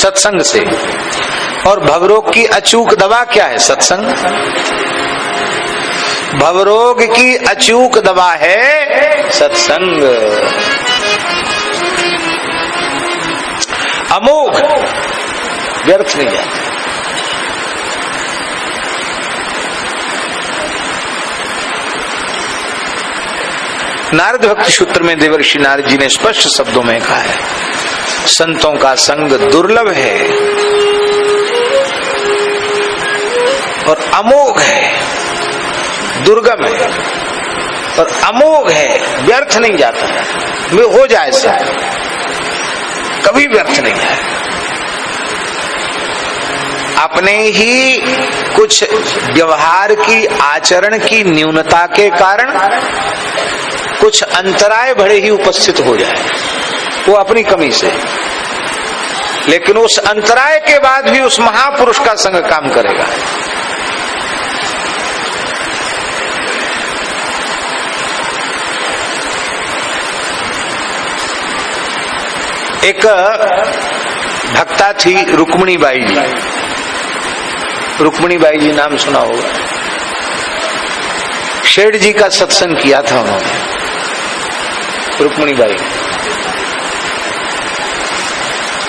सत्संग से। और भवरोग की अचूक दवा क्या है? सत्संग। भवरोग की अचूक दवा है सत्संग। अमोघ, व्यर्थ नहीं जाता। नारद भक्ति सूत्र में देवर्षि नारद जी ने स्पष्ट शब्दों में कहा है, संतों का संग दुर्लभ है और अमोघ है, दुर्गम है और अमोघ है, व्यर्थ नहीं जाता है। हो जाए ऐसा, कभी व्यर्थ नहीं है। अपने ही कुछ व्यवहार की, आचरण की न्यूनता के कारण कुछ अंतराय बड़े ही उपस्थित हो जाए, वो अपनी कमी से, लेकिन उस अंतराय के बाद भी उस महापुरुष का संग काम करेगा। एक भक्ता थी रुक्मिणी बाई जी। रुक्मिणी बाई जी नाम सुना होगा। शेठ जी का सत्संग किया था उन्होंने, रुक्मिणी बाई।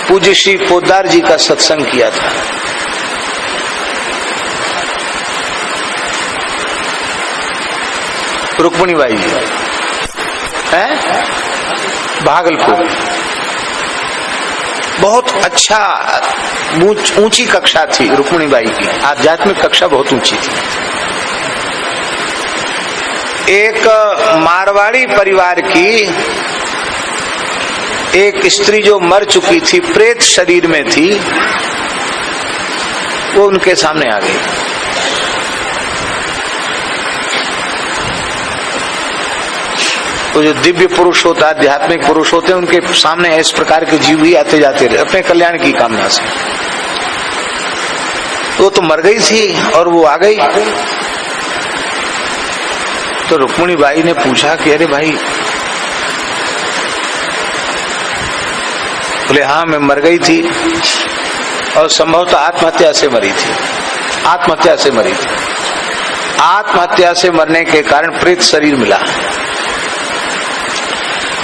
पूज्य श्री पोद्दार जी का सत्संग किया था। रुक्मिणी बाई जी है भागलपुर। बहुत अच्छा, ऊंची कक्षा थी रुक्मिणी बाई की, आध्यात्मिक कक्षा बहुत ऊंची थी। एक मारवाड़ी परिवार की एक स्त्री जो मर चुकी थी, प्रेत शरीर में थी, वो उनके सामने आ गई। तो जो दिव्य पुरुष होता है, आध्यात्मिक पुरुष होते हैं, उनके सामने इस प्रकार के जीव ही आते जाते रहे अपने कल्याण की कामना से। वो तो मर गई थी और वो आ गई। तो रुक्मिणी बाई ने पूछा कि अरे भाई, बोले हाँ मैं मर गई थी और संभवतः आत्महत्या से मरी थी। आत्महत्या से मरी थी। आत्महत्या से मरने के कारण प्रेत शरीर मिला।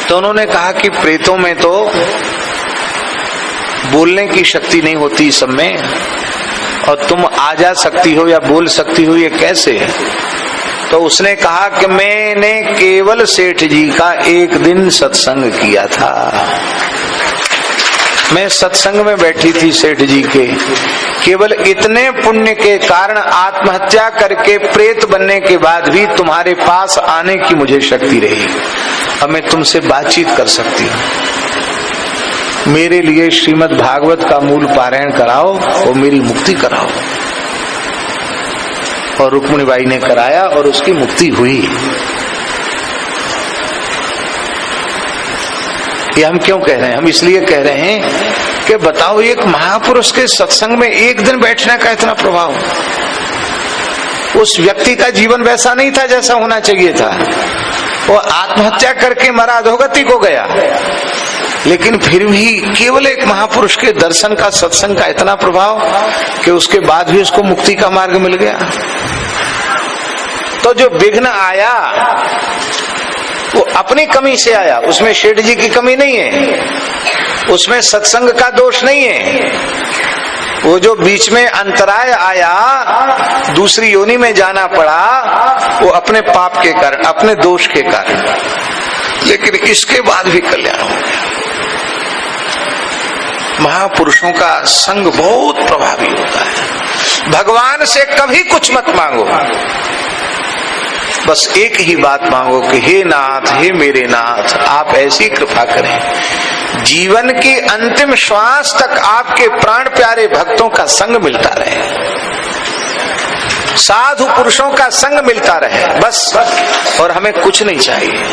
तो उन्होंने कहा कि प्रेतों में तो बोलने की शक्ति नहीं होती सब में, और तुम आ जा सकती हो या बोल सकती हो, ये कैसे है? तो उसने कहा कि मैंने केवल सेठ जी का एक दिन सत्संग किया था। मैं सत्संग में बैठी थी सेठ जी के, केवल इतने पुण्य के कारण आत्महत्या करके प्रेत बनने के बाद भी तुम्हारे पास आने की मुझे शक्ति रही। अब मैं तुमसे बातचीत कर सकती हूँ। मेरे लिए श्रीमद् भागवत का मूल पारायण कराओ और मेरी मुक्ति कराओ। और रुक्मिणी बाई ने कराया और उसकी मुक्ति हुई। ये हम क्यों कह रहे हैं? हम इसलिए कह रहे हैं कि बताओ, एक महापुरुष के सत्संग में एक दिन बैठने का इतना प्रभाव। उस व्यक्ति का जीवन वैसा नहीं था जैसा होना चाहिए था। वो आत्महत्या करके मरा, अधोगति को गया, लेकिन फिर भी केवल एक महापुरुष के दर्शन का, सत्संग का इतना प्रभाव कि उसके बाद भी उसको मुक्ति का मार्ग मिल गया। तो जो विघ्न आया वो अपनी कमी से आया, उसमें शेठ जी की कमी नहीं है, उसमें सत्संग का दोष नहीं है। वो जो बीच में अंतराय आया, दूसरी योनि में जाना पड़ा, वो अपने पाप के कारण, अपने दोष के कारण, लेकिन इसके बाद भी कल्याण हो गया। महापुरुषों का संग बहुत प्रभावी होता है। भगवान से कभी कुछ मत मांगो, बस एक ही बात मांगो कि हे नाथ, हे मेरे नाथ, आप ऐसी कृपा करें जीवन की अंतिम श्वास तक आपके प्राण प्यारे भक्तों का संग मिलता रहे, साधु पुरुषों का संग मिलता रहे, बस। और हमें कुछ नहीं चाहिए।